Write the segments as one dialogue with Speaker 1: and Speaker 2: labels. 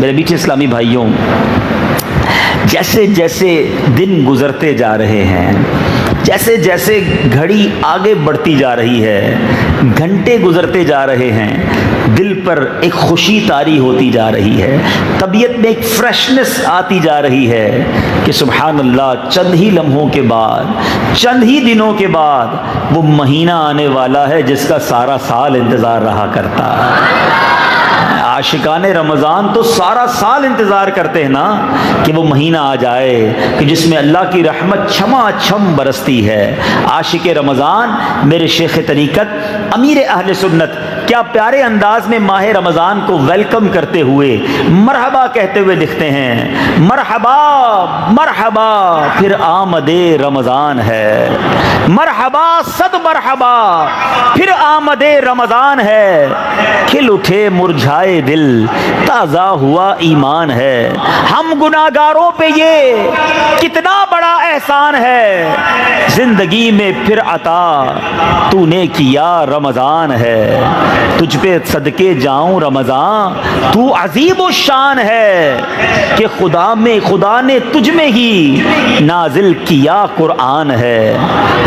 Speaker 1: میرے میٹھے اسلامی بھائیوں، جیسے جیسے دن گزرتے جا رہے ہیں، جیسے جیسے گھڑی آگے بڑھتی جا رہی ہے، گھنٹے گزرتے جا رہے ہیں، دل پر ایک خوشی طاری ہوتی جا رہی ہے، طبیعت میں ایک فریشنس آتی جا رہی ہے کہ سبحان اللہ، چند ہی لمحوں کے بعد، چند ہی دنوں کے بعد وہ مہینہ آنے والا ہے جس کا سارا سال انتظار رہا کرتا۔ عاشقان رمضان تو سارا سال انتظار کرتے ہیں نا کہ وہ مہینہ آ جائے کہ جس میں اللہ کی رحمت چھما چھم برستی ہے۔ عاشق رمضان میرے شیخ طریقت امیر اہل سنت کیا پیارے انداز میں ماہ رمضان کو ویلکم کرتے ہوئے مرحبا کہتے ہوئے لکھتے ہیں، مرحبا مرحبا پھر آمد رمضان ہے، مرحبا صد مرحبا پھر آمد رمضان ہے، کھل اٹھے مرجھائے دل تازہ ہوا ایمان ہے، ہم گناہگاروں پہ یہ کتنا بڑا احسان ہے، زندگی میں پھر عطا تو نے کیا رمضان ہے، تجھ پہ صدقے جاؤں رمضان تو عظیم الشان ہے، کہ خدا نے تجھ میں ہی نازل کیا قرآن ہے،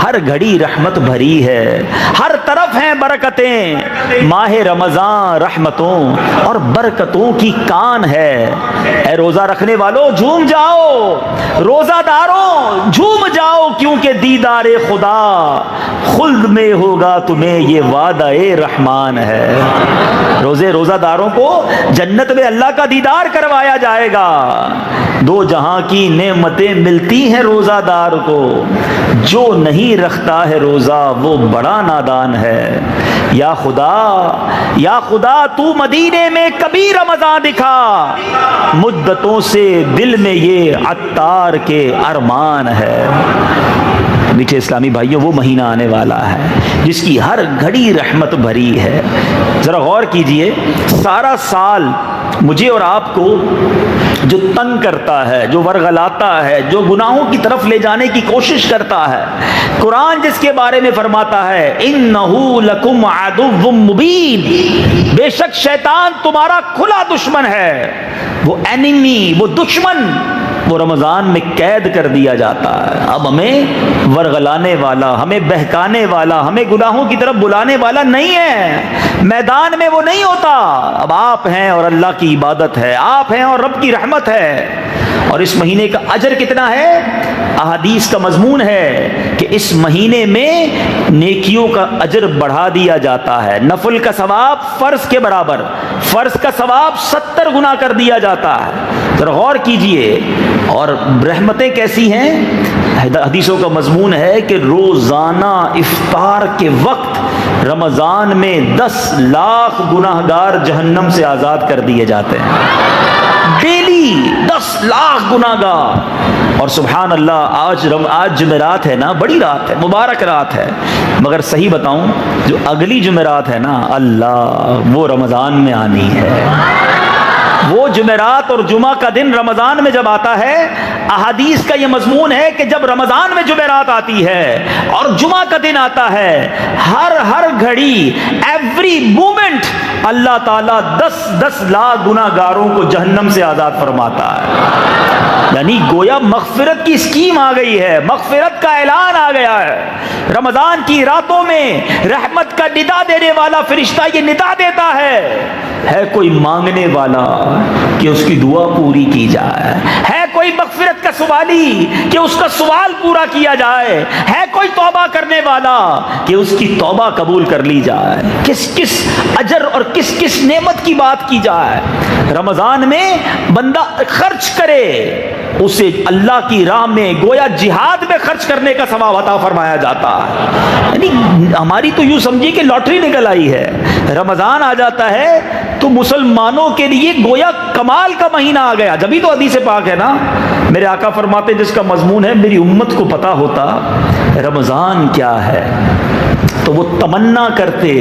Speaker 1: ہر گھڑی رحمت بھری ہے، ہر طرف ہیں برکتیں، ماہ رمضان رحمتوں اور برکتوں کی کان ہے، اے روزہ رکھنے والوں جھوم جاؤ، روزہ داروں جھوم جاؤ، کیونکہ دیدار خدا خلد میں ہوگا تمہیں یہ وعدہ رحمان ہے۔ روزہ داروں کو جنت میں اللہ کا دیدار کروایا جائے گا، دو جہاں کی نعمتیں ملتی ہیں روزہ دار کو، جو نہیں رکھتا ہے روزہ وہ بڑا نادان ہے، یا خدا تو مدینے میں کبھی رمضان دکھا، مدتوں سے دل میں یہ عطار کے ارمان ہے۔ میٹھے اسلامی بھائیوں، وہ مہینہ آنے والا ہے جس کی ہر گھڑی رحمت بھری ہے۔ ذرا غور کیجئے، سارا سال مجھے اور آپ کو جو تنگ کرتا ہے، جو ورغلاتا ہے، جو گناہوں کی طرف لے جانے کی کوشش کرتا ہے، قرآن جس کے بارے میں فرماتا ہے اِنَّهُ لَكُمْ عَدُوٌّ مُبِينٌ، بے شک شیطان تمہارا کھلا دشمن ہے، وہ اینیمی، وہ دشمن، وہ رمضان میں قید کر دیا جاتا ہے۔ اب ہمیں ورغلانے والا، ہمیں بہکانے والا، ہمیں گناہوں کی طرف بلانے والا نہیں ہے، میدان میں وہ نہیں ہوتا، اب آپ ہیں اور اللہ کی عبادت ہے، آپ ہیں اور رب کی رحمت ہے۔ اور اس مہینے کا اجر کتنا ہے؟ احادیث کا مضمون ہے کہ اس مہینے میں نیکیوں کا اجر بڑھا دیا جاتا ہے، نفل کا ثواب فرض کے برابر، فرض کا ثواب 70 گنا کر دیا جاتا ہے۔ ذرا غور کیجئے، اور رحمتیں کیسی ہیں؟ حدیثوں کا مضمون ہے کہ روزانہ افطار کے وقت رمضان میں 10 لاکھ گناہگار جہنم سے آزاد کر دیے جاتے ہیں، ڈیلی 10 لاکھ گناہگار۔ اور سبحان اللہ، آج جمعرات ہے نا، بڑی رات ہے، مبارک رات ہے، مگر صحیح بتاؤں جو اگلی جمعرات ہے نا، اللہ وہ رمضان میں آنی ہے۔ وہ جمعرات اور جمعہ کا دن رمضان میں جب آتا ہے، احادیث کا یہ مضمون ہے کہ جب رمضان میں جمعرات آتی ہے اور جمعہ کا دن آتا ہے، ہر گھڑی، ایوری مومنٹ اللہ تعالیٰ 10 لاکھ گناہگاروں کو جہنم سے آزاد فرماتا ہے۔ یعنی گویا مغفرت کی اسکیم آ گئی ہے، مغفرت کا اعلان آ گیا ہے۔ رمضان کی راتوں میں رحمت کا ندا دینے والا فرشتہ یہ ندا دیتا ہے کوئی مانگنے والا کہ اس کی دعا پوری کی جائے، ہے کوئی مغفرت کا سوالی کہ اس کا سوال پورا کیا جائے، ہے کوئی توبہ کرنے والا کہ اس کی توبہ قبول کر لی جائے۔ کس اجر اور کس نعمت کی بات کی جائے۔ رمضان میں بندہ خرچ کرے، اسے اللہ کی راہ میں گویا جہاد میں خرچ کرنے کا ثواب عطا فرمایا جاتا ہے۔ یعنی ہماری تو یوں سمجھیے کہ لاٹری نکل آئی ہے، رمضان آ جاتا ہے تو مسلمانوں کے لیے گویا کمال کا مہینہ آ گیا۔ جبھی تو حدیث پاک ہے نا، میرے آقا فرماتے جس کا مضمون ہے میری امت کو پتا ہوتا رمضان کیا ہے تو وہ تمنا کرتے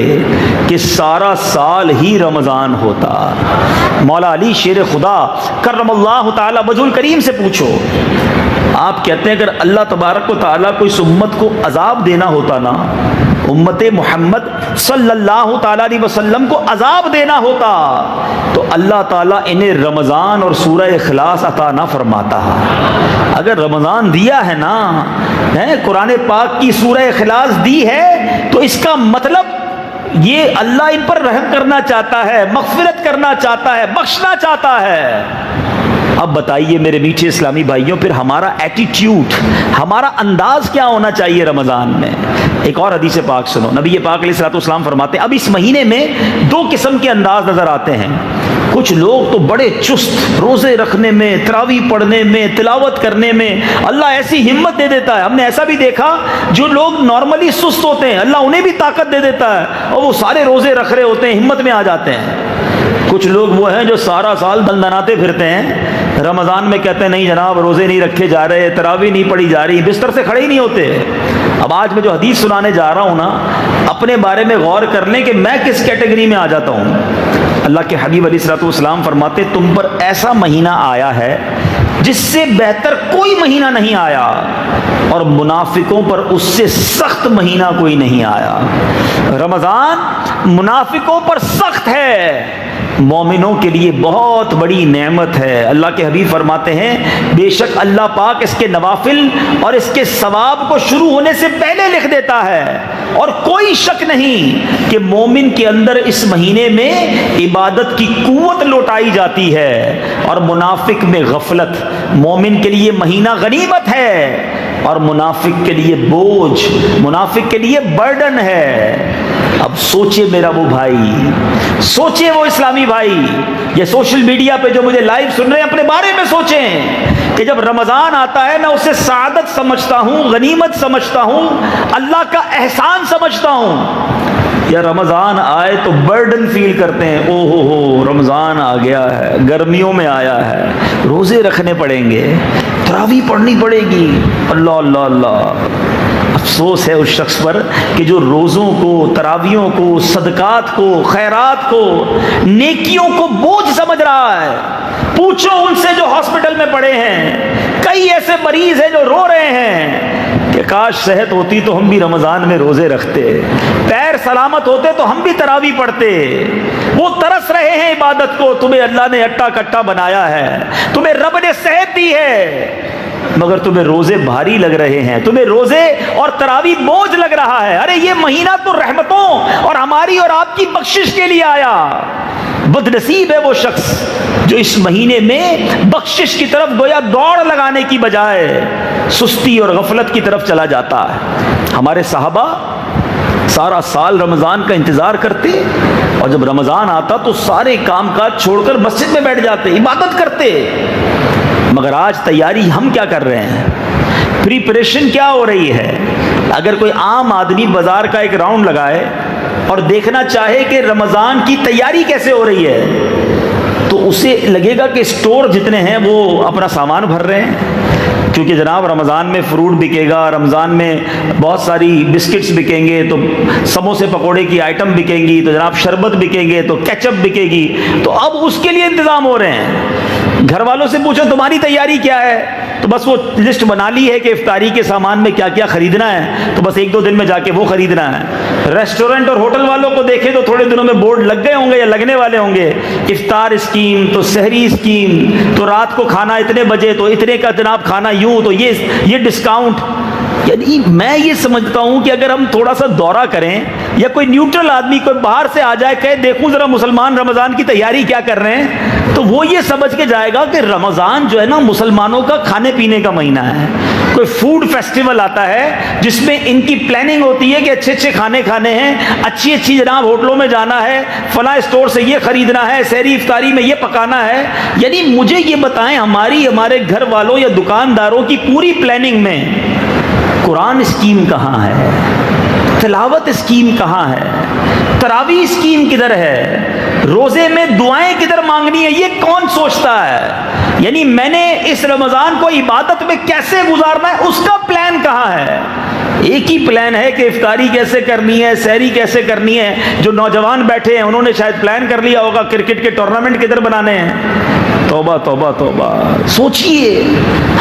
Speaker 1: کہ سارا سال ہی رمضان ہوتا۔ مولا علی شیر خدا کرم اللہ تعالی وجہ الکریم سے پوچھو، آپ کہتے ہیں اگر اللہ تبارک و تعالیٰ کو اس امت کو عذاب دینا ہوتا نا، امت محمد صلی اللہ تعالیٰ علیہ وسلم کو عذاب دینا ہوتا تو اللہ تعالیٰ انہیں رمضان اور سورہ اخلاص عطا نہ فرماتا۔ اگر رمضان دیا ہے نا، قرآن پاک کی سورہ اخلاص دی ہے، تو اس کا مطلب یہ اللہ ان پر رحم کرنا چاہتا ہے، مغفرت کرنا چاہتا ہے، بخشنا چاہتا ہے۔ اب بتائیے میرے میٹھے اسلامی بھائیوں، پھر ہمارا ایٹیٹیوڈ، ہمارا انداز کیا ہونا چاہیے رمضان میں؟ ایک اور حدیث پاک سنو، نبی پاک علیہ الصلوۃ والسلام فرماتے ہیں اب اس مہینے میں دو قسم کے انداز نظر آتے ہیں۔ کچھ لوگ تو بڑے چست، روزے رکھنے میں، تراویح پڑھنے میں، تلاوت کرنے میں اللہ ایسی ہمت دے دیتا ہے۔ ہم نے ایسا بھی دیکھا جو لوگ نارملی سست ہوتے ہیں، اللہ انہیں بھی طاقت دے دیتا ہے اور وہ سارے روزے رکھ رہے ہوتے ہیں، ہمت میں آ جاتے ہیں۔ کچھ لوگ وہ ہیں جو سارا سال دندناتے پھرتے ہیں، رمضان میں کہتے ہیں نہیں جناب روزے نہیں رکھے جا رہے، تراویح نہیں پڑھی جا رہی، بستر سے کھڑے ہی نہیں ہوتے۔ اب آج میں جو حدیث سنانے جا رہا ہوں نا، اپنے بارے میں غور کر لیں کہ میں کس کیٹیگری میں آ جاتا ہوں۔ اللہ کے حبیب علیہ الصلوۃ والسلام فرماتے تم پر ایسا مہینہ آیا ہے جس سے بہتر کوئی مہینہ نہیں آیا، اور منافقوں پر اس سے سخت مہینہ کوئی نہیں آیا۔ رمضان منافقوں پر سخت ہے، مومنوں کے لیے بہت بڑی نعمت ہے۔ اللہ کے حبیب فرماتے ہیں بے شک اللہ پاک اس کے نوافل اور اس کے ثواب کو شروع ہونے سے پہلے لکھ دیتا ہے، اور کوئی شک نہیں کہ مومن کے اندر اس مہینے میں عبادت کی قوت لوٹائی جاتی ہے، اور منافق میں غفلت۔ مومن کے لیے مہینہ غنیمت ہے اور منافق کے لیے بوجھ، منافق کے لیے برڈن ہے۔ اب سوچے میرا وہ بھائی، سوچے وہ اسلامی بھائی، یہ سوشل میڈیا پہ جو مجھے لائیو سن رہے ہیں، اپنے بارے میں سوچیں کہ جب رمضان آتا ہے میں اسے سعادت سمجھتا ہوں، غنیمت سمجھتا ہوں، اللہ کا احسان سمجھتا ہوں، یا رمضان آئے تو برڈن فیل کرتے ہیں، او ہو رمضان آ گیا ہے، گرمیوں میں آیا ہے، روزے رکھنے پڑیں گے، تراویح پڑھنی پڑے گی، اللہ اللہ اللہ۔ افسوس ہے اس شخص پر کہ جو روزوں کو، تراویحوں کو، صدقات کو، خیرات کو، نیکیوں کو بوجھ سمجھ رہا ہے۔ پوچھو ان سے جو ہاسپٹل میں پڑے ہیں، کئی ایسے مریض ہیں جو رو رہے ہیں کہ کاش صحت ہوتی تو ہم بھی رمضان میں روزے رکھتے، پیر سلامت ہوتے تو ہم بھی تراویح پڑھتے۔ وہ ترس رہے ہیں عبادت کو، تمہیں اللہ نے اٹا کٹا بنایا ہے، تمہیں رب نے صحت دی ہے، مگر تمہیں روزے بھاری لگ رہے ہیں، تمہیں روزے اور تراویح بوجھ لگ رہا ہے۔ ارے یہ مہینہ تو رحمتوں اور ہماری اور آپ کی بخشش کے لیے آیا۔ بد نصیب ہے وہ شخص جو اس مہینے میں بخشش کی طرف گویا دوڑ لگانے کی بجائے سستی اور غفلت کی طرف چلا جاتا ہے۔ ہمارے صحابہ سارا سال رمضان کا انتظار کرتے، اور جب رمضان آتا تو سارے کام کاج چھوڑ کر مسجد میں بیٹھ جاتے، عبادت کرتے۔ مگر آج تیاری ہم کیا کر رہے ہیں؟ پریپریشن کیا ہو رہی ہے؟ اگر کوئی عام آدمی بازار کا ایک راؤنڈ لگائے اور دیکھنا چاہے کہ رمضان کی تیاری کیسے ہو رہی ہے، تو اسے لگے گا کہ اسٹور جتنے ہیں وہ اپنا سامان بھر رہے ہیں، کیونکہ جناب رمضان میں فروٹ بکے گا، رمضان میں بہت ساری بسکٹس بکیں گے، تو سموسے پکوڑے کی آئٹم بکیں گی، تو جناب شربت بکیں گے، تو کیچپ بکے گی، تو اب اس کے لیے انتظام ہو رہے ہیں۔ گھر والوں سے پوچھو تمہاری تیاری کیا ہے، تو بس وہ لسٹ بنا لی ہے کہ افطاری کے سامان میں کیا کیا خریدنا ہے، تو بس ایک دو دن میں جا کے وہ خریدنا ہے۔ ریسٹورنٹ اور ہوٹل والوں کو دیکھیں تو تھوڑے دنوں میں بورڈ لگ گئے ہوں گے یا لگنے والے ہوں گے، افطار اسکیم، تو سحری اسکیم، تو رات کو کھانا اتنے بجے، تو اتنے کا جناب کھانا یوں، تو یہ ڈسکاؤنٹ۔ یعنی میں یہ سمجھتا ہوں کہ اگر ہم تھوڑا سا دورہ کریں یا کوئی نیوٹرل آدمی کوئی باہر سے آ جائے کہے دیکھوں ذرا مسلمان رمضان کی تیاری کیا کر رہے ہیں، تو وہ یہ سمجھ کے جائے گا کہ رمضان جو ہے نا مسلمانوں کا کھانے پینے کا مہینہ ہے۔ کوئی فوڈ فیسٹیول آتا ہے جس میں ان کی پلاننگ ہوتی ہے کہ اچھے اچھے کھانے کھانے ہیں، اچھی اچھی جناب ہوٹلوں میں جانا ہے، فلاں اسٹور سے یہ خریدنا ہے، سحری افطاری میں یہ پکانا ہے۔ یعنی مجھے یہ بتائیں ہمارے گھر والوں یا دکانداروں کی پوری پلاننگ میں قرآن اسکیم کہاں ہے؟ تلاوت اسکیم کہاں ہے؟ تراویح اسکیم کدھر ہے؟ روزے میں دعائیں کدھر مانگنی ہے؟ یہ کون سوچتا ہے؟ یعنی میں نے اس رمضان کو عبادت میں کیسے گزارنا ہے اس کا پلان کہاں ہے؟ ایک ہی پلان ہے کہ افطاری کیسے کرنی ہے، سحری کیسے کرنی ہے. جو نوجوان بیٹھے ہیں انہوں نے شاید پلان کر لیا ہوگا کرکٹ کے ٹورنامنٹ کدھر بنانے ہیں. توبہ توبہ توبہ. سوچئے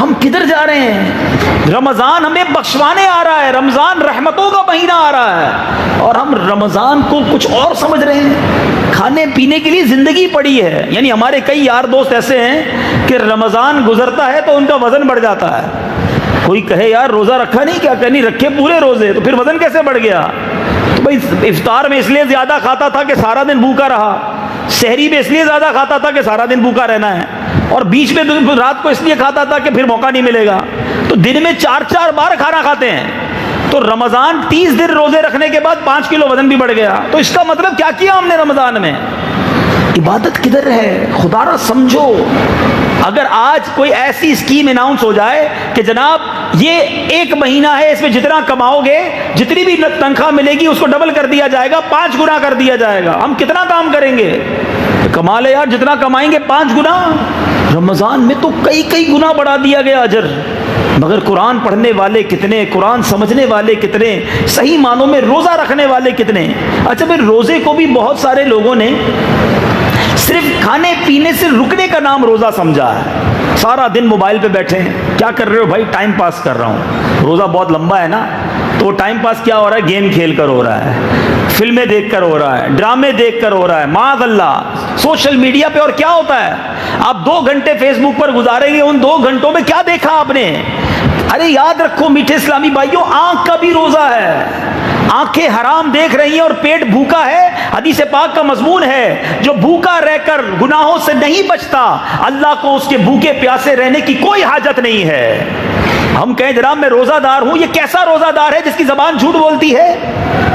Speaker 1: ہم کدھر جا رہے ہیں. رمضان ہمیں بخشوانے آ رہا ہے، رمضان رحمتوں کا مہینہ آ رہا ہے، اور ہم رمضان کو کچھ اور سمجھ رہے ہیں. کھانے پینے کے لیے زندگی پڑی ہے. یعنی ہمارے کئی یار دوست ایسے ہیں کہ رمضان گزرتا ہے تو ان کا وزن بڑھ جاتا ہے. کوئی کہے یار روزہ رکھا نہیں، کیا کہ نہیں رکھے پورے روزے، تو پھر وزن کیسے بڑھ گیا؟ تو بھائی افطار میں اس لیے زیادہ کھاتا تھا کہ سارا دن بھوکا رہا، سحری میں اس لیے زیادہ کھاتا تھا کہ سارا دن بھوکا رہنا ہے، اور بیچ میں رات کو اس لیے کھاتا تھا کہ پھر موقع نہیں ملے گا. تو دن میں 4 بار کھانا کھاتے ہیں. تو رمضان 30 دن روزے رکھنے کے بعد 5 کلو وزن بھی بڑھ گیا. تو اس کا مطلب کیا کیا ہم نے رمضان میں؟ عبادت کدھر ہے؟ خدا را سمجھو. اگر آج کوئی ایسی اسکیم اناؤنس ہو جائے کہ جناب یہ 1 مہینہ ہے، اس میں جتنا کماؤ گے، جتنی بھی تنخواہ ملے گی اس کو ڈبل کر دیا جائے گا، 5 گنا کر دیا جائے گا، ہم کتنا کام کریں گے؟ کمال ہے یار، جتنا کمائیں گے 5 گنا. رمضان میں تو کئی گنا بڑھا دیا گیا اجر. مگر قرآن پڑھنے والے کتنے، قرآن سمجھنے والے کتنے، صحیح معنوں میں روزہ رکھنے والے کتنے. اچھا پھر روزے کو بھی بہت سارے لوگوں نے صرف کھانے پینے سے رکنے کا نام روزہ سمجھا ہے. سارا دن موبائل پہ بیٹھے ہیں. کیا کر رہے ہو بھائی؟ ٹائم پاس کر رہا ہوں. روزہ بہت لمبا ہے نا، تو ٹائم پاس کیا ہو رہا ہے؟ گیم کھیل کر ہو رہا ہے، فلمیں دیکھ کر ہو رہا ہے، ڈرامے دیکھ کر ہو رہا ہے، معاذ اللہ سوشل میڈیا پہ. اور کیا ہوتا ہے؟ آپ 2 گھنٹے فیس بک پر گزاریں گے، ان 2 گھنٹوں میں کیا دیکھا آپ نے؟ ارے یاد رکھو میٹھے اسلامی بھائیوں، آنکھ کا بھی روزہ ہے. آنکھیں حرام دیکھ رہی ہیں اور پیٹ بھوکا ہے. حدیث پاک کا مضمون ہے جو بھوکا رہ کر گناہوں سے نہیں بچتا، اللہ کو اس کے بھوکے پیاسے رہنے کی کوئی حاجت نہیں ہے. ہم کہیں جناب میں روزہ دار ہوں، یہ کیسا روزہ دار ہے جس کی زبان جھوٹ بولتی ہے؟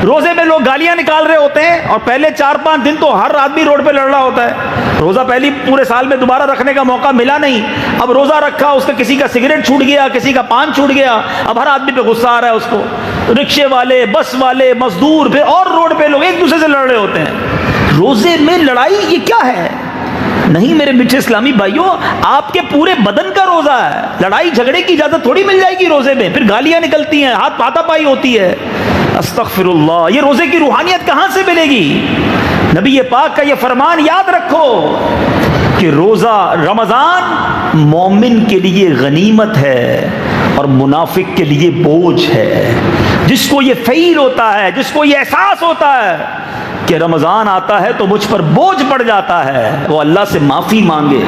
Speaker 1: روزے میں لوگ گالیاں نکال رہے ہوتے ہیں، اور پہلے 4-5 دن تو ہر آدمی روڈ پہ لڑ رہا ہوتا ہے. روزہ پہلی پورے سال میں دوبارہ رکھنے کا موقع ملا نہیں، اب روزہ رکھا، اس کا کسی کا سگریٹ چھوٹ گیا، کسی کا پان چھوٹ گیا، اب ہر آدمی پہ غصہ آ رہا ہے اس کو. رکشے والے، بس والے، مزدور، پھر اور روڈ پہ لوگ ایک دوسرے سے لڑ رہے ہوتے ہیں. روزے میں لڑائی یہ کیا ہے؟ نہیں میرے میٹھے اسلامی بھائیوں، آپ کے پورے بدن کا روزہ ہے. لڑائی جھگڑے کی اجازت تھوڑی مل جائے گی روزے میں. پھر گالیاں نکلتی ہیں، ہاتھ پاتا پائی ہوتی ہے. استغفر اللہ. یہ روزے کی روحانیت کہاں سے ملے گی؟ نبی پاک کا یہ فرمان یاد رکھو کہ روزہ رمضان مومن کے لیے غنیمت ہے اور منافق کے لیے بوجھ ہے. جس کو یہ فیل ہوتا ہے، جس کو یہ احساس ہوتا ہے کہ رمضان آتا ہے تو مجھ پر بوجھ پڑ جاتا ہے، وہ اللہ سے معافی مانگے،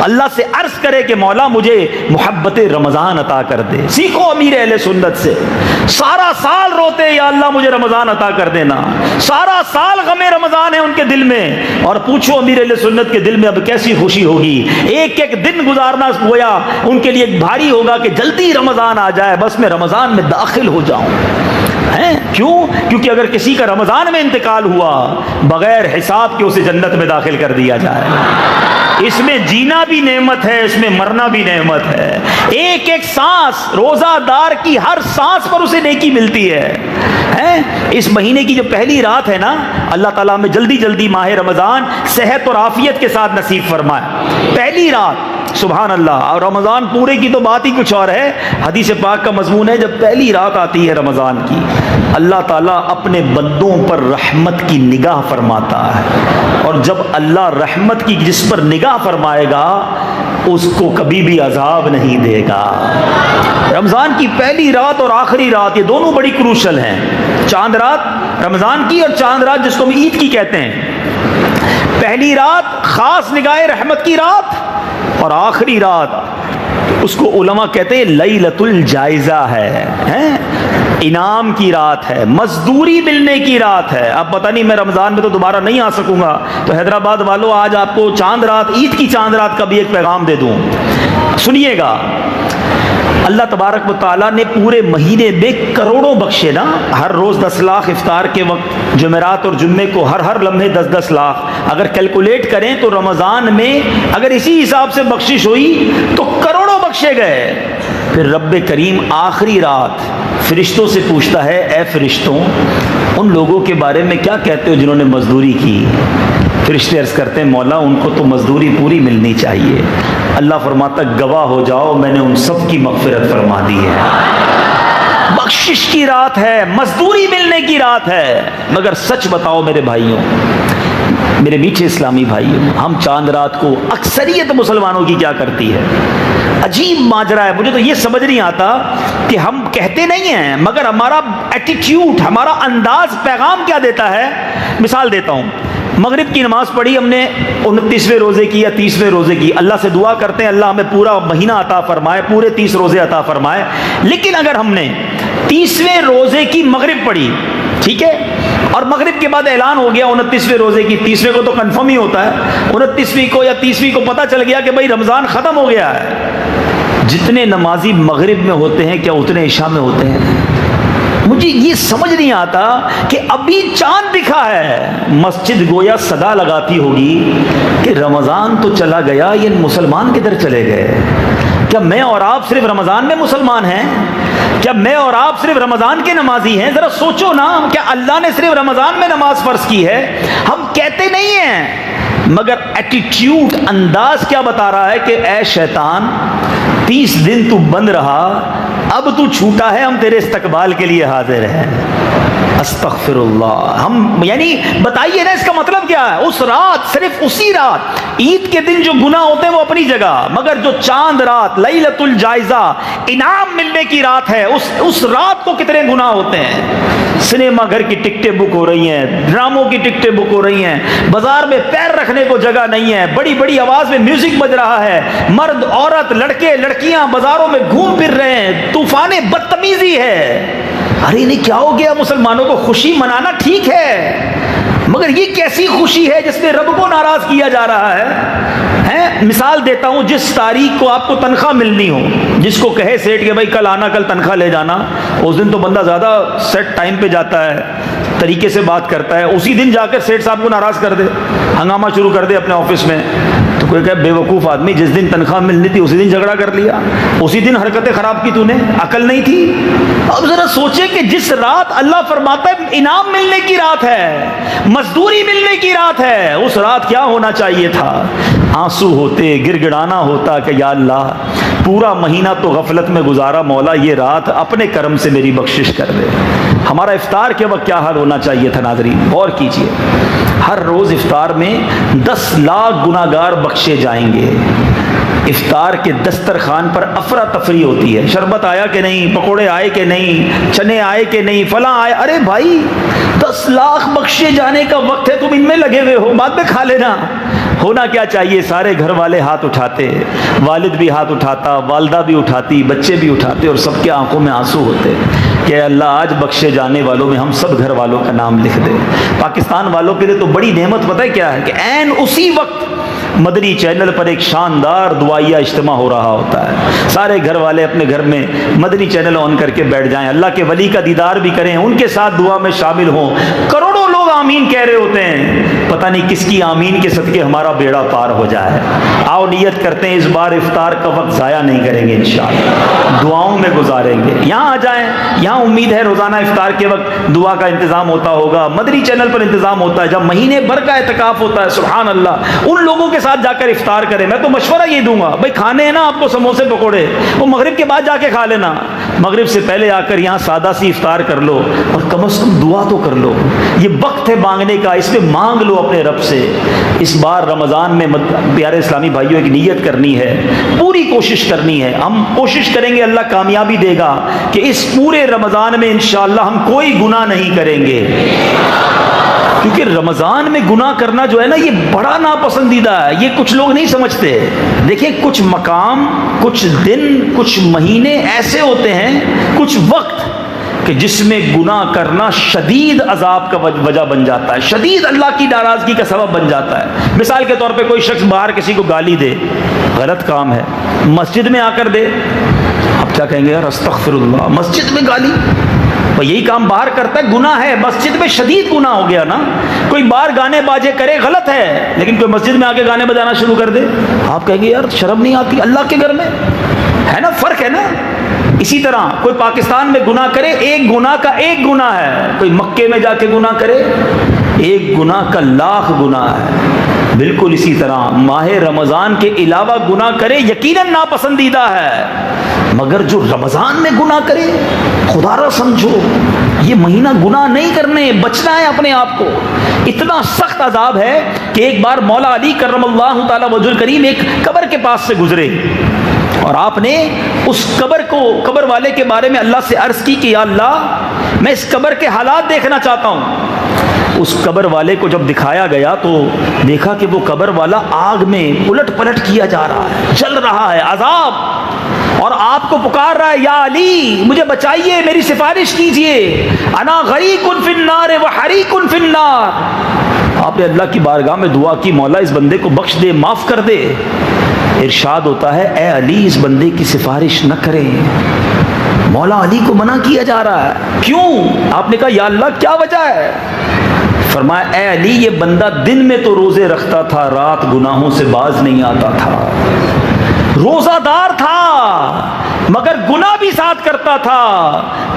Speaker 1: اللہ سے عرض کرے کہ مولا مجھے محبت رمضان عطا کر دے. سیکھو امیر اہل سنت سے، سارا سال روتے یا اللہ مجھے رمضان عطا کر دینا، سارا سال غم رمضان ہے ان کے دل میں، اور پوچھو امیر اہل سنت کے دل میں اب کیسی خوشی ہوگی. ایک ایک دن گزارنا گویا ان کے لیے بھاری ہوگا کہ جلدی رمضان آ جائے، بس میں رمضان میں داخل ہو جاؤں. کیوں؟ کیونکہ اگر کسی کا رمضان میں انتقال ہوا بغیر حساب کے اسے جنت میں داخل کر دیا جائے. اس میں جینا بھی نعمت ہے، اس میں مرنا بھی نعمت ہے. ایک ایک سانس، روزہ دار کی ہر سانس پر اسے نیکی ملتی ہے. اس مہینے کی جو پہلی رات ہے نا، اللہ تعالیٰ میں جلدی جلدی ماہ رمضان صحت اور عافیت کے ساتھ نصیب فرمائے. پہلی رات سبحان اللہ. اور رمضان پورے کی تو بات ہی کچھ اور ہے. حدیث پاک کا مضمون ہے جب پہلی رات آتی ہے رمضان کی، اللہ تعالیٰ اپنے بندوں پر رحمت کی نگاہ فرماتا ہے، اور جب اللہ رحمت کی جس پر نگاہ فرمائے گا اس کو کبھی بھی عذاب نہیں دے گا. رمضان کی پہلی رات اور آخری رات یہ دونوں بڑی کروشل ہیں. چاند رات رمضان کی اور چاند رات جس کو ہم عید کی کہتے ہیں. پہلی رات خاص نگاہ رحمت کی رات، اور آخری رات اس کو علماء کہتے ہیں لیلۃ الجائزہ ہے، انعام کی رات ہے، مزدوری ملنے کی رات ہے. اب پتہ نہیں میں رمضان میں تو دوبارہ نہیں آ سکوں گا، تو حیدرآباد والوں آج آپ کو چاند رات، عید کی چاند رات کا بھی ایک پیغام دے دوں. سنیے گا، اللہ تبارک و تعالیٰ نے پورے مہینے میں کروڑوں بخشے نا. ہر روز 10 لاکھ افطار کے وقت، جمعرات اور جمعے کو ہر لمحے 10 لاکھ. اگر کیلکولیٹ کریں تو رمضان میں اگر اسی حساب سے بخشش ہوئی تو کروڑوں بخشے گئے. پھر رب کریم آخری رات فرشتوں سے پوچھتا ہے، اے فرشتوں ان لوگوں کے بارے میں کیا کہتے ہو جنہوں نے مزدوری کی؟ فرشتے عرض کرتے ہیں مولا ان کو تو مزدوری پوری ملنی چاہیے. اللہ فرماتا گواہ ہو جاؤ میں نے ان سب کی مغفرت فرما دی ہے. بخشش کی رات ہے, مزدوری ملنے کی رات ہے. مگر سچ بتاؤ میرے بھائیوں, میرے میٹھے اسلامی بھائیوں, ہم چاند رات کو اکثریت مسلمانوں کی کیا کرتی ہے؟ عجیب ماجرا ہے. مجھے تو یہ سمجھ نہیں آتا کہ ہم کہتے نہیں ہیں مگر ہمارا ایٹیٹیوڈ, ہمارا انداز پیغام کیا دیتا ہے. مثال دیتا ہوں, مغرب کی نماز پڑھی ہم نے 29ویں روزے کی یا 30ویں روزے کی, اللہ سے دعا کرتے ہیں اللہ ہمیں پورا مہینہ عطا فرمائے, پورے 30 روزے عطا فرمائے. لیکن اگر ہم نے 30ویں روزے کی مغرب پڑھی, ٹھیک ہے, اور مغرب کے بعد اعلان ہو گیا 29ویں روزے کی, 30ویں کو تو کنفرم ہی ہوتا ہے, 29ویں کو یا 30ویں کو پتہ چل گیا کہ بھائی رمضان ختم ہو گیا ہے, جتنے نمازی مغرب میں ہوتے ہیں کیا اتنے عشاء میں ہوتے ہیں؟ مجھے یہ سمجھ نہیں آتا کہ ابھی چاند دکھا ہے, مسجد گویا صدا لگاتی ہوگی کہ رمضان تو چلا گیا, یہ مسلمان کدھر چلے گئے؟ کیا میں اور آپ صرف رمضان میں مسلمان ہیں؟ کیا میں اور آپ صرف رمضان کے نمازی ہیں؟ ذرا سوچو نا, کیا اللہ نے صرف رمضان میں نماز فرض کی ہے؟ ہم کہتے نہیں ہیں, مگر ایٹیٹیوڈ, انداز کیا بتا رہا ہے کہ اے شیطان 30 دن تو بند رہا, اب تو چھوٹا ہے, ہم تیرے استقبال کے لیے حاضر ہیں. استغفر اللہ. ہم یعنی بتائیے نا اس کا مطلب کیا ہے؟ اس رات, صرف اسی رات, عید کے دن جو گناہ ہوتے ہیں وہ اپنی جگہ, مگر جو چاند رات, لیلۃ الجائزہ, انعام ملنے کی رات ہے, اس رات کو کتنے گناہ ہوتے ہیں. سنیما گھر کی ٹکٹیں بک ہو رہی ہیں, ڈراموں کی ٹکٹیں بک ہو رہی ہیں, بازار میں پیر رکھنے کو جگہ نہیں ہے, بڑی بڑی آواز میں میوزک بج رہا ہے, مرد عورت لڑکے لڑکیاں بازاروں میں گھوم پھر رہے ہیں, طوفان بدتمیزی ہے. ارے نہیں کیا ہو گیا؟ مسلمانوں کو خوشی منانا ٹھیک ہے, مگر یہ کیسی خوشی ہے جس میں رب کو ناراض کیا جا رہا ہے؟ مثال دیتا ہوں, جس تاریخ کو آپ کو تنخواہ ملنی ہو, جس کو کہے سیٹ کہ بھائی کل آنا, کل تنخواہ لے جانا, اس دن تو بندہ زیادہ سیٹ ٹائم پہ جاتا ہے, طریقے سے بات کرتا ہے. اسی دن جا کر سیٹ صاحب کو ناراض کر دے, ہنگامہ شروع کر دے اپنے آفس میں, تو کوئی کہے بے وقوف آدمی, جس دن تنخواہ ملنی تھی اسی دن جھگڑا کر لیا, اسی دن حرکتیں خراب کی, تو نے عقل نہیں تھی؟ اب ذرا سوچیں کہ جس رات اللہ فرماتا ہے انعام ملنے کی رات ہے, مزدوری ملنے کی رات ہے, اس رات کیا ہونا چاہیے تھا؟ آنسو ہوتے, گر گڑانا ہوتا کہ یا اللہ پورا مہینہ تو غفلت میں گزارا, مولا یہ رات اپنے کرم سے میری بخشش کر دے. ہمارا افطار کے وقت کیا حال ہونا چاہیے تھا؟ ناظرین غور کیجئے, ہر روز افطار میں 10 لاکھ گناہگار بخشے جائیں گے. افطار کے دسترخوان پر افراتفری ہوتی ہے, شربت آیا کہ نہیں, پکوڑے آئے کہ نہیں, چنے آئے کہ نہیں, فلاں آئے. ارے بھائی 10 لاکھ بخشے جانے کا وقت ہے, تم ان میں لگے ہوئے ہو, بعد میں کھا لینا. ہونا کیا چاہیے؟ سارے گھر والے ہاتھ اٹھاتے, والد بھی ہاتھ اٹھاتا, والدہ بھی اٹھاتی, بچے بھی اٹھاتے, اور سب کے آنکھوں میں آنسو ہوتے کہ اللہ آج بخشے جانے والوں میں ہم سب گھر والوں کا نام لکھ دے. پاکستان والوں کے لیے تو بڑی نعمت پتہ ہے کیا ہے؟ کہ عین اسی وقت مدنی چینل پر ایک شاندار دعائیہ اجتماع ہو رہا ہوتا ہے. سارے گھر والے اپنے گھر میں مدنی چینل آن کر کے بیٹھ جائیں, اللہ کے ولی کا دیدار بھی کریں, ان کے ساتھ دعا میں شامل ہوں. کروڑوں لوگ آمین کہہ رہے ہوتے ہیں, پتہ نہیں کس کی آمین کے صدقے ہمارا بیڑا پار ہو جائے. آؤ نیت کرتے ہیں اس بار افطار کا وقت ضائع نہیں کریں گے, انشاءاللہ دعاؤں میں گزاریں گے. یہاں آ جائیں, یہاں امید ہے روزانہ افطار کے وقت دعا کا انتظام ہوتا ہوگا, مدنی چینل پر انتظام ہوتا ہے, جب مہینے بھر کا اعتکاف ہوتا ہے, سبحان اللہ, ان لوگوں کے ساتھ جا کر افطار کریں. میں تو مشورہ یہ دوں گا, بھائی کھانے ہیں نا آپ کو سموسے پکوڑے, وہ مغرب کے بعد جا کے کھا لینا, مغرب سے پہلے آ کر یہاں سادہ سی افطار کر لو, اور کم از کم دعا تو کر لو. یہ وقت ہے مانگنے کا, اس میں مانگ لو اپنے رب سے. اس بار رمضان میں پیارے اسلامی بھائیوں ایک نیت کرنی ہے, پوری کوشش کرنی ہے. ہم کوشش کریں گے, اللہ کامیابی دے گا کہ اس پورے رمضان میں انشاءاللہ ہم کوئی گناہ نہیں کریں گے, کیونکہ رمضان میں گناہ کرنا جو ہے نا یہ بڑا ناپسندیدہ ہے. یہ کچھ لوگ نہیں سمجھتے. دیکھیں کچھ مقام, کچھ دن, کچھ مہینے ایسے ہوتے ہیں, کچھ وقت کہ جس میں گناہ کرنا شدید عذاب کا وجہ بن جاتا ہے, شدید اللہ کی ناراضگی کا سبب بن جاتا ہے. مثال کے طور پہ کوئی شخص باہر کسی کو گالی دے, غلط کام ہے, مسجد میں آ کر دے, اب کیا کہیں گے یار استغفر اللہ, مسجد میں گالی, یہی کام باہر کرتا ہے, گناہ ہے, مسجد میں شدید گناہ ہو گیا نا. کوئی باہر گانے باجے کرے غلط ہے, لیکن کوئی مسجد میں آ کے گانے بجانا شروع کر دے, آپ کہیں گے یار شرم نہیں آتی, اللہ کے گھر میں ہے نا, فرق ہے نا. اسی طرح کوئی پاکستان میں گناہ کرے, ایک گناہ کا ایک گناہ ہے, کوئی مکے میں جا کے گناہ کرے, ایک گناہ کا 1,00,000 گناہ ہے. بالکل اسی طرح ماہ رمضان کے علاوہ گناہ کرے یقیناً ناپسندیدہ ہے، مگر جو رمضان میں گناہ کرے خدا را سمجھو یہ مہینہ گناہ نہیں کرنے، بچنا ہے اپنے آپ کو۔ اتنا سخت عذاب ہے کہ ایک بار مولا علی کرم اللہ تعالی وجہ الکریم ایک قبر کے پاس سے گزرے اور آپ نے اس قبر والے کے بارے میں اللہ سے عرض کی کہ یا اللہ میں اس قبر کے حالات دیکھنا چاہتا ہوں۔ اس قبر والے کو جب دکھایا گیا تو دیکھا کہ وہ قبر والا آگ میں الٹ پلٹ کیا جا رہا ہے، جل رہا ہے، عذاب، اور آپ کو پکار رہا ہے یا علی مجھے بچائیے، میری سفارش کیجئے، انا غریق فی النار وحریق فی النار۔ آپ نے اللہ کی بارگاہ میں دعا کی مولا اس بندے کو بخش دے، معاف کر دے۔ ارشاد ہوتا ہے اے علی اس بندے کی سفارش نہ کریں۔ مولا علی کو منع کیا جا رہا ہے، کیوں؟ آپ نے کہا یا اللہ کیا وجہ ہے؟ فرمایا اے علی یہ بندہ دن میں تو روزے رکھتا تھا، رات گناہوں سے باز نہیں آتا تھا، روزہ دار تھا مگر گناہ بھی ساتھ کرتا تھا،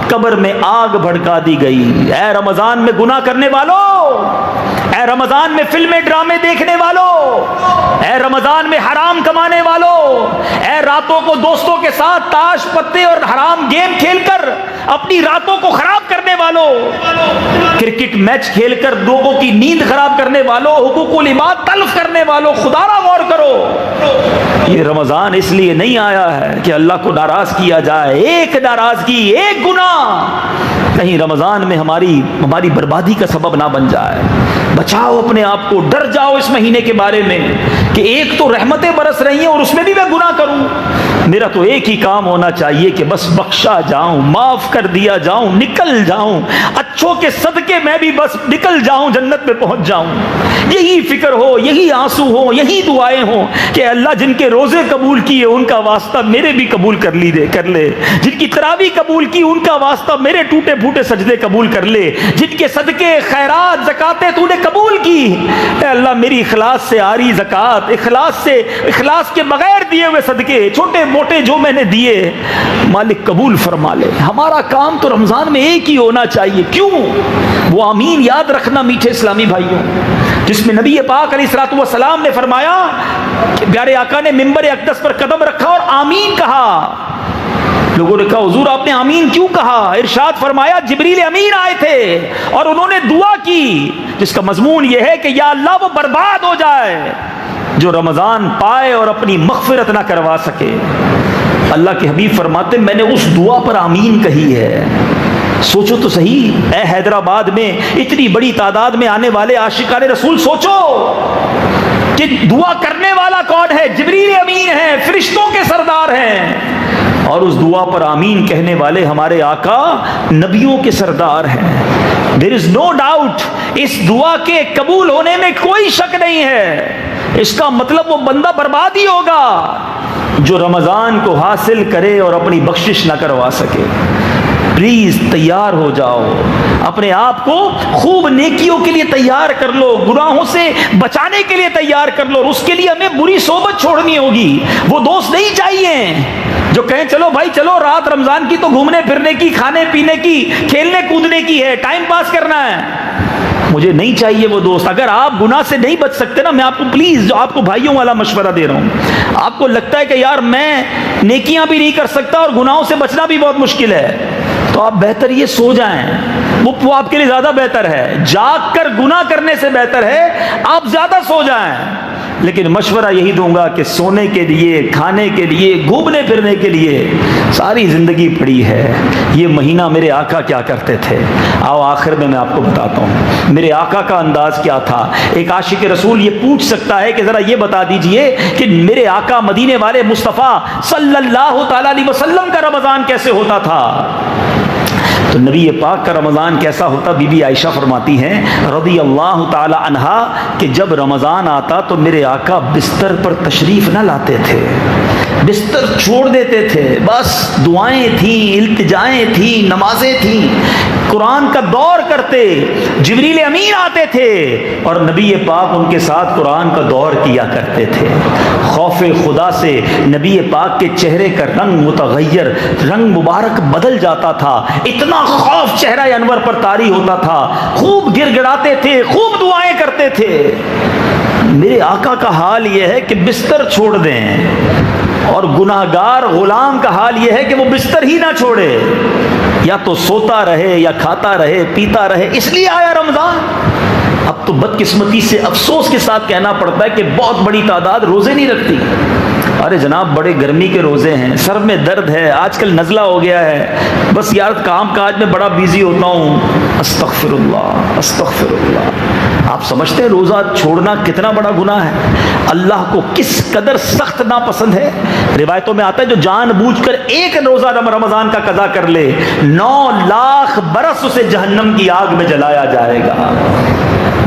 Speaker 1: قبر میں آگ بھڑکا دی گئی۔ اے رمضان میں گناہ کرنے والوں، اے رمضان میں فلمیں ڈرامے دیکھنے والوں، اے رمضان میں حرام کمانے والوں، اے راتوں کو دوستوں کے ساتھ تاش پتے اور حرام گیم کھیل کر اپنی راتوں کو خراب کرنے والوں، کرکٹ میچ کھیل کر لوگوں کی نیند خراب کرنے والوں، حقوق العباد تلف کرنے والوں، خدا را غور کرو۔ یہ رمضان اس لیے نہیں آیا ہے کہ اللہ کو ناراض کیا جائے، ایک ناراضگی، ایک گناہ کہیں رمضان میں ہماری بربادی کا سبب نہ بن جائے۔ بچاؤ اپنے آپ کو، ڈر جاؤ اس مہینے کے بارے میں کہ ایک تو رحمتیں برس رہی ہیں اور اس میں بھی میں گناہ کروں۔ میرا تو ایک ہی کام ہونا چاہیے کہ بس بخشا جاؤں، معاف کر دیا جاؤں، نکل جاؤں، اچھوں کے صدقے میں بھی بس نکل جاؤں، جنت میں پہنچ جاؤں۔ یہی فکر ہو، یہی آنسو ہو، یہی دعائیں ہوں کہ اللہ جن کے روزے قبول کیے ان کا واسطہ میرے بھی قبول کر لے، جن کی تراویح قبول کی ان کا واسطہ میرے ٹوٹے پھوٹے سجدے قبول کر لے، جن کے صدقے خیرات زکاتیں تو نے قبول کی، اے اللہ میری اخلاص سے آری زکات، اخلاص کے بغیر دیے ہوئے صدقے چھوٹے موٹے جو میں نے دیے مالک قبول فرما لے۔ ہمارا کام تو رمضان میں ایک ہی ہونا چاہیے، کیوں؟ وہ آمین یاد رکھنا میٹھے اسلامی بھائیوں، جس میں نبی پاک علیہ الصلوۃ والسلام نے فرمایا کہ پیارے آقا نے منبر اقدس پر قدم رکھا اور آمین کہا۔ لوگوں نے کہا حضور آپ نے آمین کیوں کہا؟ ارشاد فرمایا جبریل امین آئے تھے اور انہوں نے دعا کی جس کا مضمون یہ ہے کہ یا اللہ وہ برباد ہو جائے جو رمضان پائے اور اپنی مغفرت نہ کروا سکے۔ اللہ کے حبیب فرماتے میں نے اس دعا پر آمین کہی ہے۔ سوچو تو صحیح، اے حیدرآباد میں اتنی بڑی تعداد میں آنے والے عاشقان رسول، سوچو کہ دعا کرنے والا کون ہے؟ جبریل امین ہے، فرشتوں کے سردار ہیں، اور اس دعا پر آمین کہنے والے ہمارے آقا نبیوں کے سردار ہیں۔ There is no doubt، اس دعا کے قبول ہونے میں کوئی شک نہیں ہے۔ اس کا مطلب وہ بندہ برباد ہی ہوگا جو رمضان کو حاصل کرے اور اپنی بخشش نہ کروا سکے۔ پلیز تیار ہو جاؤ، اپنے آپ کو خوب نیکیوں کے لیے تیار کر لو، گناہوں سے بچانے کے لیے تیار کر لو، اور اس کے لیے ہمیں بری صحبت چھوڑنی ہوگی۔ وہ دوست نہیں چاہیے جو کہیں چلو بھائی چلو رات رمضان کی تو گھومنے پھرنے کی، کھانے پینے کی، کھیلنے کودنے کی ہے، ٹائم پاس کرنا ہے۔ مجھے نہیں چاہیے وہ دوست۔ اگر آپ گناہ سے نہیں بچ سکتے نا، میں آپ کو پلیز جو آپ کو بھائیوں والا مشورہ دے رہا ہوں، آپ کو لگتا ہے کہ یار میں نیکیاں بھی نہیں کر سکتا اور گناہوں سے بچنا بھی بہت مشکل ہے، تو آپ بہتر یہ سو جائیں، وہ آپ کے لیے زیادہ بہتر ہے۔ جاگ کر گناہ کرنے سے بہتر ہے آپ زیادہ سو جائیں۔ لیکن مشورہ یہی دوں گا کہ سونے کے لیے، کھانے کے لیے، گھومنے پھرنے کے لیے ساری زندگی پڑی ہے۔ یہ مہینہ میرے آقا کیا کرتے تھے، آؤ آخر میں آپ کو بتاتا ہوں میرے آقا کا انداز کیا تھا۔ ایک عاشق رسول یہ پوچھ سکتا ہے کہ ذرا یہ بتا دیجئے کہ میرے آقا مدینے والے مصطفیٰ صلی اللہ تعالیٰ علیہ وسلم کا رمضان کیسے ہوتا تھا؟ تو نبی پاک کا رمضان کیسا ہوتا؟ بی بی عائشہ فرماتی ہیں رضی اللہ تعالی عنہا کہ جب رمضان آتا تو میرے آقا بستر پر تشریف نہ لاتے تھے، بستر چھوڑ دیتے تھے، بس دعائیں تھیں، التجائیں تھیں، نمازیں تھیں، قرآن کا دور کرتے، جبریل امین آتے تھے اور نبی پاک ان کے ساتھ قرآن کا دور کیا کرتے تھے۔ خوف خدا سے نبی پاک کے چہرے کا رنگ متغیر، رنگ مبارک بدل جاتا تھا، اتنا خوف چہرہ انور پر طاری ہوتا تھا، خوب گر گڑاتے تھے، خوب دعائیں کرتے تھے۔ میرے آقا کا حال یہ ہے کہ بستر چھوڑ دیں، اور گناہگار غلام کا حال یہ ہے کہ وہ بستر ہی نہ چھوڑے، یا تو سوتا رہے یا کھاتا رہے پیتا رہے۔ اس لیے آیا رمضان۔ اب تو بدقسمتی سے افسوس کے ساتھ کہنا پڑتا ہے کہ بہت بڑی تعداد روزے نہیں رکھتی۔ ارے جناب بڑے گرمی کے روزے ہیں، سر میں درد ہے، آج کل نزلہ ہو گیا ہے، بس یار کام کاج میں بڑا بیزی ہوتا ہوں، استغفر اللہ استغفر اللہ۔ آپ سمجھتے ہیں روزہ چھوڑنا کتنا بڑا گناہ ہے، اللہ کو کس قدر سخت ناپسند ہے۔ روایتوں میں آتا ہے جو جان بوجھ کر ایک روزہ رمضان کا قضا کر لے، 9 لاکھ برس اسے جہنم کی آگ میں جلایا جائے گا۔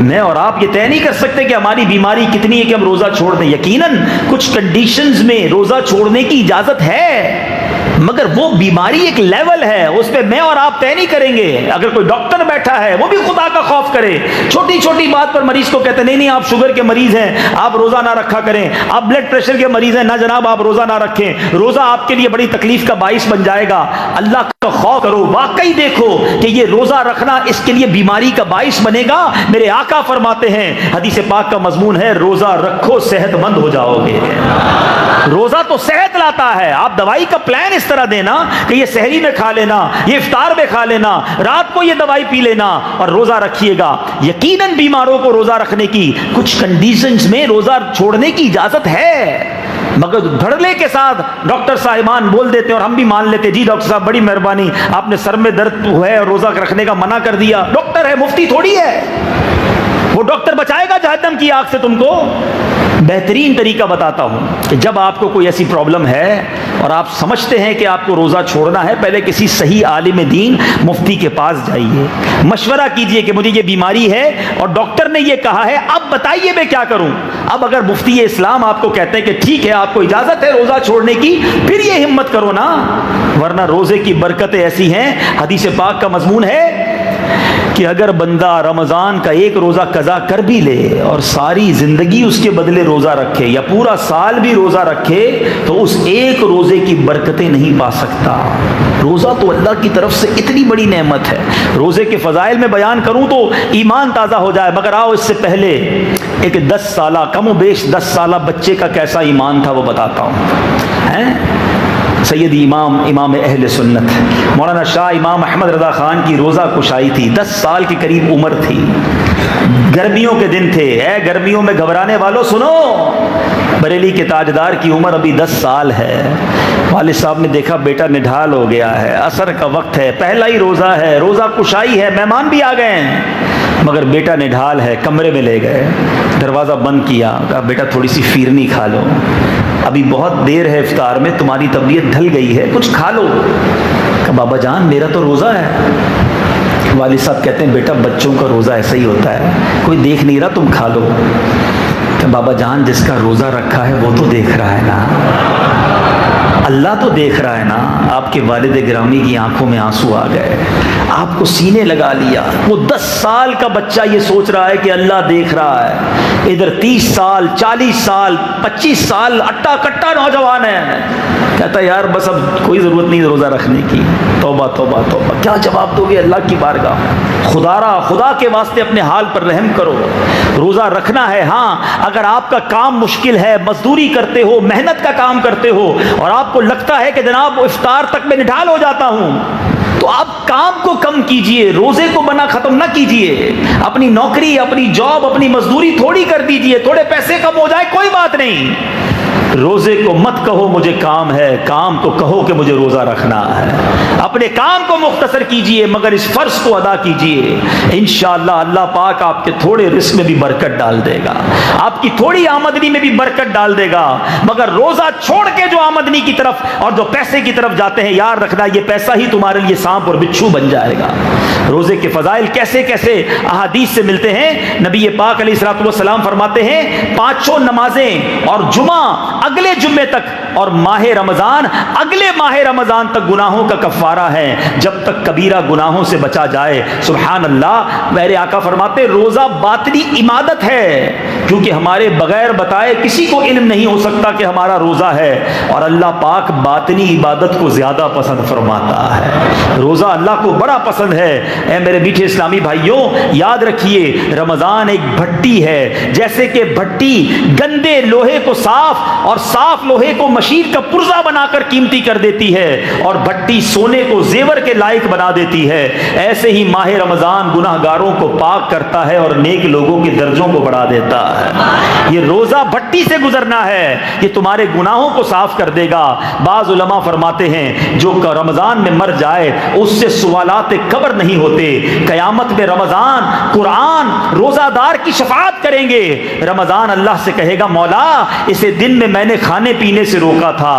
Speaker 1: میں اور آپ یہ طے نہیں کر سکتے کہ ہماری بیماری کتنی ہے کہ ہم روزہ چھوڑ دیں۔ یقیناً کچھ کنڈیشنز میں روزہ چھوڑنے کی اجازت ہے، مگر وہ بیماری ایک لیول ہے، اس پہ میں اور آپ طے نہیں کریں گے۔ اگر کوئی ڈاکٹر بیٹھا ہے وہ بھی خدا کا خوف کرے، چھوٹی چھوٹی بات پر مریض کو کہتے نہیں آپ شوگر کے مریض ہیں آپ روزہ نہ رکھا کریں، آپ بلڈ پریشر کے مریض ہیں نہ جناب آپ روزہ نہ رکھیں، روزہ آپ کے لیے بڑی تکلیف کا باعث بن جائے گا۔ اللہ کا خوف کرو، واقعی دیکھو کہ یہ روزہ رکھنا اس کے لیے بیماری کا باعث بنے گا۔ میرے آقا فرماتے ہیں، حدیث پاک کا مضمون ہے، روزہ رکھو صحت مند ہو جاؤ گے۔ روزہ تو صحت لاتا ہے، آپ دوائی کا پلان اس طرح دینا کہ یہ سحری میں کھا لینا، یہ افطار میں کھا لینا، رات کو یہ دوائی پی لینا اور روزہ رکھیے گا۔ یقیناً بیماروں کو روزہ رکھنے کی کچھ کنڈیشنز میں روزہ چھوڑنے کی اجازت ہے، مگر دھڑلے کے ساتھ ڈاکٹر صاحبان بول دیتے ہیں اور ہم بھی مان لیتے، جی ڈاکٹر صاحب بڑی مہربانی آپ نے سر میں درد ہے اور روزہ رکھنے کا منع کر دیا۔ ڈاکٹر ہے، مفتی تھوڑی ہے، وہ ڈاکٹر بچائے گا جہنم کی آگ سے تم کو؟ بہترین طریقہ بتاتا ہوں کہ جب آپ کو کوئی ایسی پرابلم ہے اور آپ سمجھتے ہیں کہ آپ کو روزہ چھوڑنا ہے، پہلے کسی صحیح عالم دین مفتی کے پاس جائیے، مشورہ کیجئے کہ مجھے یہ بیماری ہے اور ڈاکٹر نے یہ کہا ہے، اب بتائیے میں کیا کروں۔ اب اگر مفتی اسلام آپ کو کہتے ہیں کہ ٹھیک ہے آپ کو اجازت ہے روزہ چھوڑنے کی، پھر یہ ہمت کرو نا، ورنہ روزے کی برکتیں ایسی ہیں، حدیث پاک کا مضمون ہے کہ اگر بندہ رمضان کا ایک روزہ قضا کر بھی لے اور ساری زندگی اس کے بدلے روزہ رکھے یا پورا سال بھی روزہ رکھے تو اس ایک روزے کی برکتیں نہیں پا سکتا۔ روزہ تو اللہ کی طرف سے اتنی بڑی نعمت ہے، روزے کے فضائل میں بیان کروں تو ایمان تازہ ہو جائے، مگر آؤ اس سے پہلے ایک 10 سالہ کم و بیش 10 سالہ بچے کا کیسا ایمان تھا وہ بتاتا ہوں۔ سید امام اہل سنت مولانا شاہ امام احمد رضا خان کی روزہ کشائی تھی، 10 سال کے قریب عمر تھی، گرمیوں کے دن تھے۔ اے گرمیوں میں گھبرانے والوں سنو، بریلی کے تاجدار کی عمر ابھی 10 سال ہے، والد صاحب نے دیکھا بیٹا نڈھال ہو گیا ہے، عصر کا وقت ہے، پہلا ہی روزہ ہے، روزہ کشائی ہے، مہمان بھی آ گئے ہیں، مگر بیٹا نڈھال ہے، کمرے میں لے گئے، دروازہ بند کیا، کہا بیٹا تھوڑی سی فیرنی کھا لو، ابھی بہت دیر ہے افطار میں، تمہاری طبیعت ڈھل گئی ہے، کچھ کھا لو۔ کہا بابا جان میرا تو روزہ ہے۔ والد صاحب کہتے ہیں بیٹا بچوں کا روزہ ایسا ہی ہوتا ہے، کوئی دیکھ نہیں رہا تم کھا لو۔ کہ بابا جان جس کا روزہ رکھا ہے وہ تو دیکھ رہا ہے نا، اللہ تو دیکھ رہا ہے نا۔ آپ کے والد گرامی کی آنکھوں میں آنسو آ گئے، آپ کو سینے لگا لیا۔ وہ 10 سال کا بچہ یہ سوچ رہا ہے کہ اللہ دیکھ رہا ہے، ادھر 30 سال 40 سال 25 سال اٹا کٹا نوجوان ہے، کہتا ہے یار بس اب کوئی ضرورت نہیں روزہ رکھنے کی۔ توبہ توبہ توبہ، کیا جواب دو گے اللہ کی بارگاہ؟ خدا کے واسطے اپنے حال پر رحم کرو، روزہ رکھنا ہے۔ ہاں اگر آپ کا کام مشکل ہے، مزدوری کرتے ہو، محنت کا کام کرتے ہو اور آپ کو لگتا ہے کہ جناب افطار تک میں نڈھال ہو جاتا ہوں، تو آپ کام کو کم کیجئے، روزے کو بنا ختم نہ کیجئے۔ اپنی نوکری، اپنی جاب، اپنی مزدوری تھوڑی کر دیجئے، تھوڑے پیسے کم ہو جائے کوئی بات نہیں، روزے کو مت کہو مجھے کام ہے، کام کو کہو کہ مجھے روزہ رکھنا ہے۔ اپنے کام کو مختصر کیجئے مگر اس فرض کو ادا کیجئے، انشاءاللہ اللہ پاک آپ کے تھوڑے رزق میں بھی برکت ڈال دے گا، آپ کی تھوڑی آمدنی میں بھی برکت ڈال دے گا۔ مگر روزہ چھوڑ کے جو آمدنی کی طرف اور جو پیسے کی طرف جاتے ہیں، یاد رکھنا یہ پیسہ ہی تمہارے لیے سانپ اور بچھو بن جائے گا۔ روزے کے فضائل کیسے کیسے احادیث سے ملتے ہیں۔ نبی پاک علیہ الصلوۃ والسلام فرماتے ہیں 5 نمازیں اور جمعہ اگلے جمعے تک اور ماہ رمضان اگلے ماہ رمضان تک گناہوں کا کفارہ ہے، جب تک کبیرہ گناہوں سے بچا جائے۔ سبحان اللہ، میرے آقا فرماتے روزہ باطنی عبادت ہے، کیونکہ ہمارے بغیر بتائے کسی کو علم نہیں ہو سکتا کہ ہمارا روزہ ہے، اور اللہ پاک باطنی عبادت کو زیادہ پسند فرماتا ہے۔ روزہ اللہ کو بڑا پسند ہے۔ اے میرے میٹھے اسلامی بھائیوں، یاد رکھیے رمضان ایک بھٹی ہے، جیسے کہ بھٹی گندے لوہے کو صاف اور صاف لوہے کو مشیر کا پرزہ بنا کر قیمتی کر دیتی ہے، اور بھٹی سونے کو زیور کے لائق بنا دیتی ہے، ایسے ہی ماہ رمضان گناہ گاروں کو پاک کرتا ہے اور نیک لوگوں کے درجوں کو بڑھا دیتا ہے۔ یہ روزہ بھٹی سے گزرنا ہے، یہ تمہارے گناہوں کو صاف کر دے گا۔ بعض علماء فرماتے ہیں جو رمضان میں مر جائے اس سے سوالات قبر نہیں ہوتے، قیامت میں رمضان قرآن روزہ دار کی شفاعت کریں گے۔ رمضان اللہ سے کہے گا مولا اسے دن میں میں نے کھانے پینے سے روکا تھا،